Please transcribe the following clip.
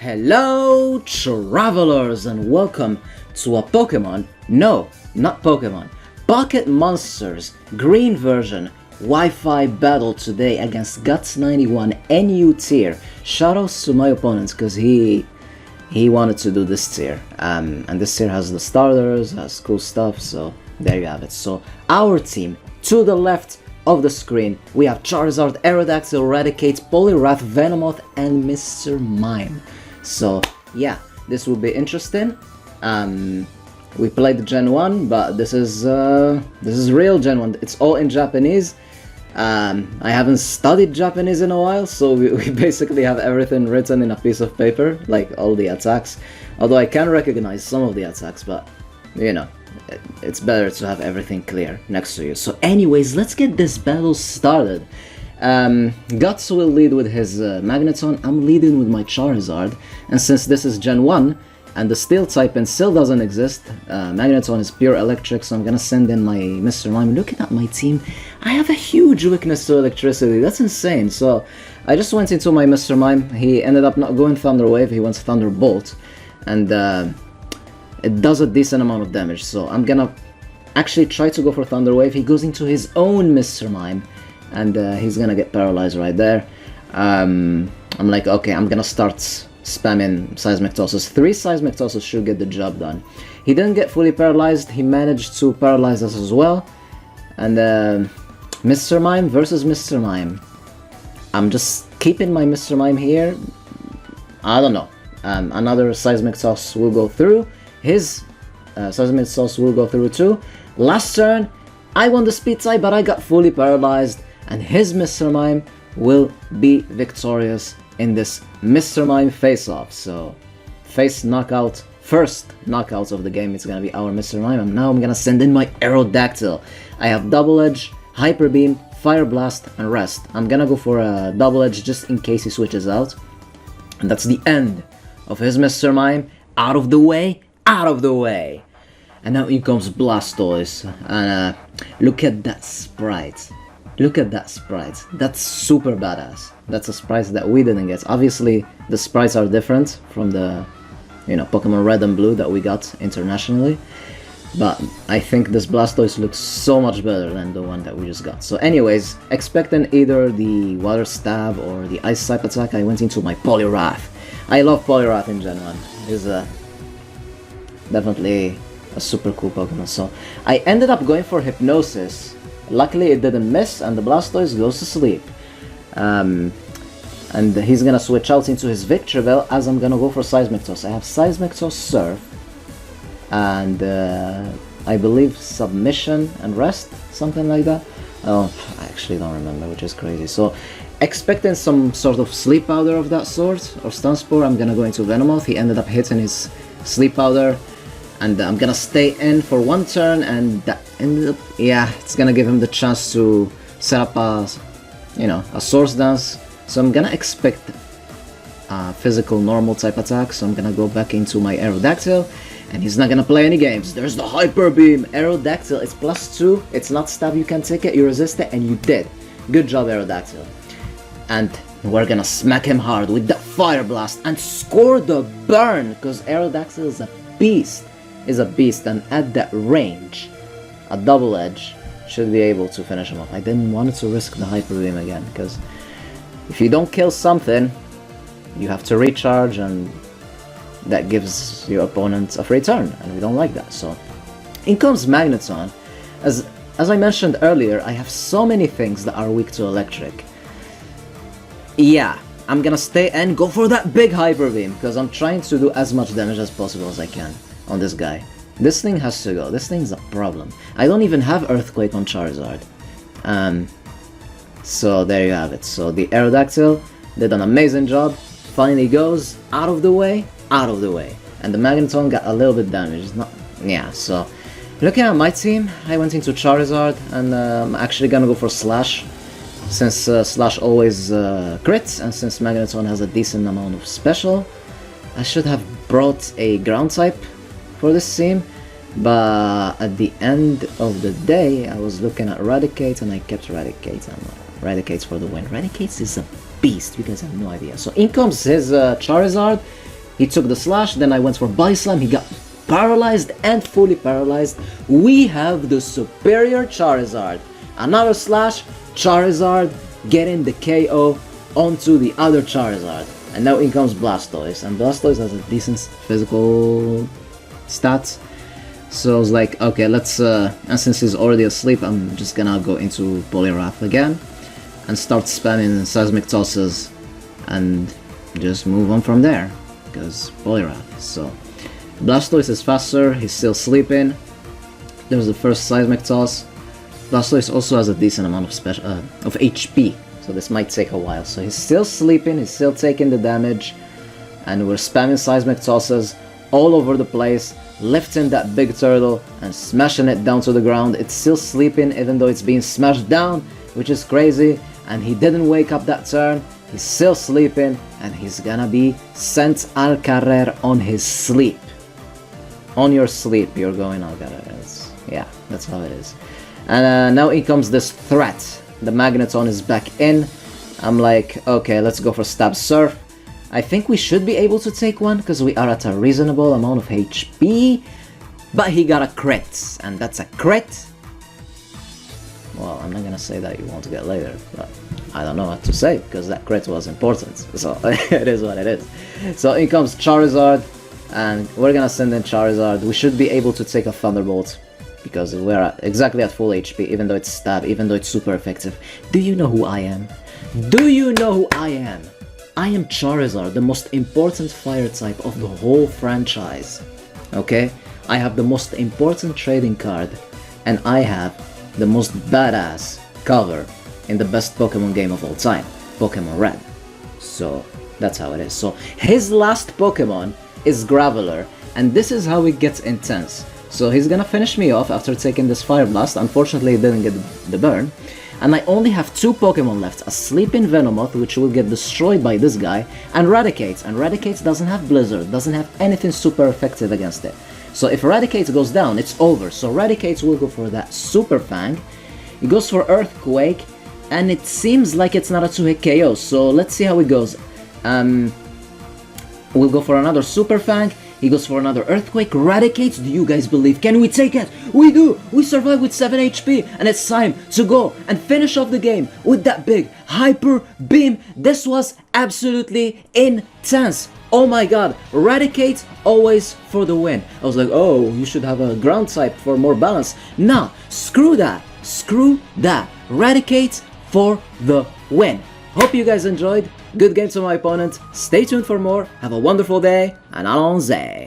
Hello travelers and welcome to a no, not Pokemon, Pocket Monsters Green version Wi-Fi battle today against Guts91 NU tier. Shoutouts to my opponent because he wanted to do this tier, and this tier has the starters, has cool stuff, so there you have it. So our team, to the left of the screen, we have Charizard, Aerodactyl, Raticate, Poliwrath, Venomoth, and Mr. Mime. So yeah, this will be interesting. We played the Gen 1, but this is real Gen 1. It's all in Japanese. I haven't studied Japanese in a while, so we basically have everything written in a piece of paper, like all the attacks. Although I can recognize some of the attacks, but you know, it's better to have everything clear next to you. So anyways, let's get this battle started. Guts will lead with his Magneton, I'm leading with my Charizard, and since this is Gen 1 and the Steel type and still doesn't exist, Magneton is pure electric, so I'm gonna send in my Mr. Mime. Looking at my team, I have a huge weakness to electricity, that's insane. So I just went into my Mr. Mime, he ended up not going Thunder Wave, he went Thunderbolt, and it does a decent amount of damage, so I'm gonna actually try to go for Thunder Wave. He goes into his own Mr. Mime, and he's gonna get paralyzed right there. I'm like, okay, I'm gonna start spamming Seismic Tosses. 3 Seismic Tosses should get the job done. He didn't get fully paralyzed, he managed to paralyze us as well. And Mr. Mime versus Mr. Mime. I'm just keeping my Mr. Mime here. I don't know. Another Seismic Toss will go through. His Seismic Toss will go through too. Last turn, I won the speed type, but I got fully paralyzed, and his Mr. Mime will be victorious in this Mr. Mime face-off. So, first knockout of the game, it's gonna be our Mr. Mime, and now I'm gonna send in my Aerodactyl. I have Double Edge, Hyper Beam, Fire Blast, and Rest. I'm gonna go for a Double Edge just in case he switches out. And that's the end of his Mr. Mime. Out of the way, out of the way. And now in comes Blastoise, and look at that sprite. Look at that sprite. That's super badass. That's a sprite that we didn't get. Obviously, the sprites are different from the, you know, Pokemon Red and Blue that we got internationally. But I think this Blastoise looks so much better than the one that we just got. So anyways, expecting either the Water Stab or the Ice type attack, I went into my Poliwrath. I love Poliwrath in Gen 1. He's definitely a super cool Pokemon. So I ended up going for Hypnosis. Luckily it didn't miss, and the Blastoise goes to sleep. And he's gonna switch out into his Victreebel as I'm gonna go for Seismic Toss. I have Seismic Toss, Surf, and I believe Submission and Rest, something like that. Oh, I actually don't remember, which is crazy. So expecting some sort of Sleep Powder of that sort, or Stun Spore, I'm gonna go into Venomoth. He ended up hitting his Sleep Powder, and I'm gonna stay in for 1 turn, and that ended up, yeah, it's gonna give him the chance to set up a, you know, a Swords Dance. So I'm gonna expect a physical normal type attack, so I'm gonna go back into my Aerodactyl, and he's not gonna play any games. There's the Hyper Beam. Aerodactyl, it's +2, it's not stab, you can take it, you resist it, and you did. Good job, Aerodactyl. And we're gonna smack him hard with that Fire Blast and score the burn, because Aerodactyl is a beast. And at that range, a Double Edge should be able to finish him off. I didn't want to risk the Hyper Beam again, because if you don't kill something, you have to recharge, and that gives your opponent a free turn, and we don't like that. So in comes Magneton. As I mentioned earlier, I have so many things that are weak to electric. Yeah, I'm gonna stay and go for that big Hyper Beam, because I'm trying to do as much damage as possible as I can on this guy. This thing has to go. This thing's a problem. I don't even have Earthquake on Charizard. So there you have it. So the Aerodactyl did an amazing job. Finally goes out of the way, out of the way. And the Magneton got a little bit damaged. Not, yeah, so looking at my team, I went into Charizard, and I'm actually gonna go for Slash, since Slash always crits, and since Magneton has a decent amount of special. I should have brought a Ground type for this team, but at the end of the day, I was looking at Raticate, and I kept Raticate. Raticate's for the win. Raticate is a beast, you guys have no idea. So in comes his Charizard, He took the slash, then I went for body slam, he got paralyzed and fully paralyzed. We have the superior Charizard. Another slash, Charizard getting the KO onto the other Charizard. And now in comes Blastoise, and Blastoise has a decent physical stats. So I was like, okay, let's, and since he's already asleep, I'm just gonna go into Poliwrath again and start spamming Seismic Tosses and just move on from there, because Poliwrath. So Blastoise is faster, he's still sleeping. There's the first Seismic Toss. Blastoise also has a decent amount of special of HP, so this might take a while. So he's still sleeping, he's still taking the damage, and we're spamming Seismic Tosses all over the place, lifting that big turtle and smashing it down to the ground. It's still sleeping even though it's being smashed down, which is crazy, and he didn't wake up that turn. He's still sleeping, and he's gonna be sent al carrer on his sleep. On your sleep, you're going al carrer. Yeah, that's how it is. And now in comes this threat. The Magneton is back in. I'm like, okay, let's go for Stab Surf. I think we should be able to take one, because we are at a reasonable amount of HP. But he got a crit, and that's a crit. Well, I'm not gonna say that you won't get later, but I don't know what to say, because that crit was important. So it is what it is. So in comes Charizard, and we're gonna send in Charizard. We should be able to take a Thunderbolt, because we're exactly at full HP, even though it's stab, even though it's super effective. Do you know who I am? Do you know who I am? I am Charizard, the most important fire type of the whole franchise. Okay? I have the most important trading card, and I have the most badass cover in the best Pokemon game of all time, Pokemon Red. So that's how it is. So his last Pokemon is Graveler, and this is how it gets intense. So he's gonna finish me off after taking this Fire Blast. Unfortunately, he didn't get the burn. And I only have 2 Pokemon left, a Sleeping Venomoth, which will get destroyed by this guy, and Raticate. And Raticate doesn't have Blizzard, doesn't have anything super effective against it. So if Raticate goes down, it's over. So Raticate will go for that Super Fang. He goes for Earthquake, and it seems like it's not a 2-hit KO. So let's see how it goes. We'll go for another Super Fang. He goes for another Earthquake. Raticate, do you guys believe? Can we take it? We do! We survive with 7 HP, and it's time to go and finish off the game with that big Hyper Beam. This was absolutely intense. Oh my god, Raticate always for the win. I was like, oh, you should have a ground type for more balance. Nah, screw that. Screw that. Raticate for the win. Hope you guys enjoyed. Good game to my opponent. Stay tuned for more. Have a wonderful day, and allons-y.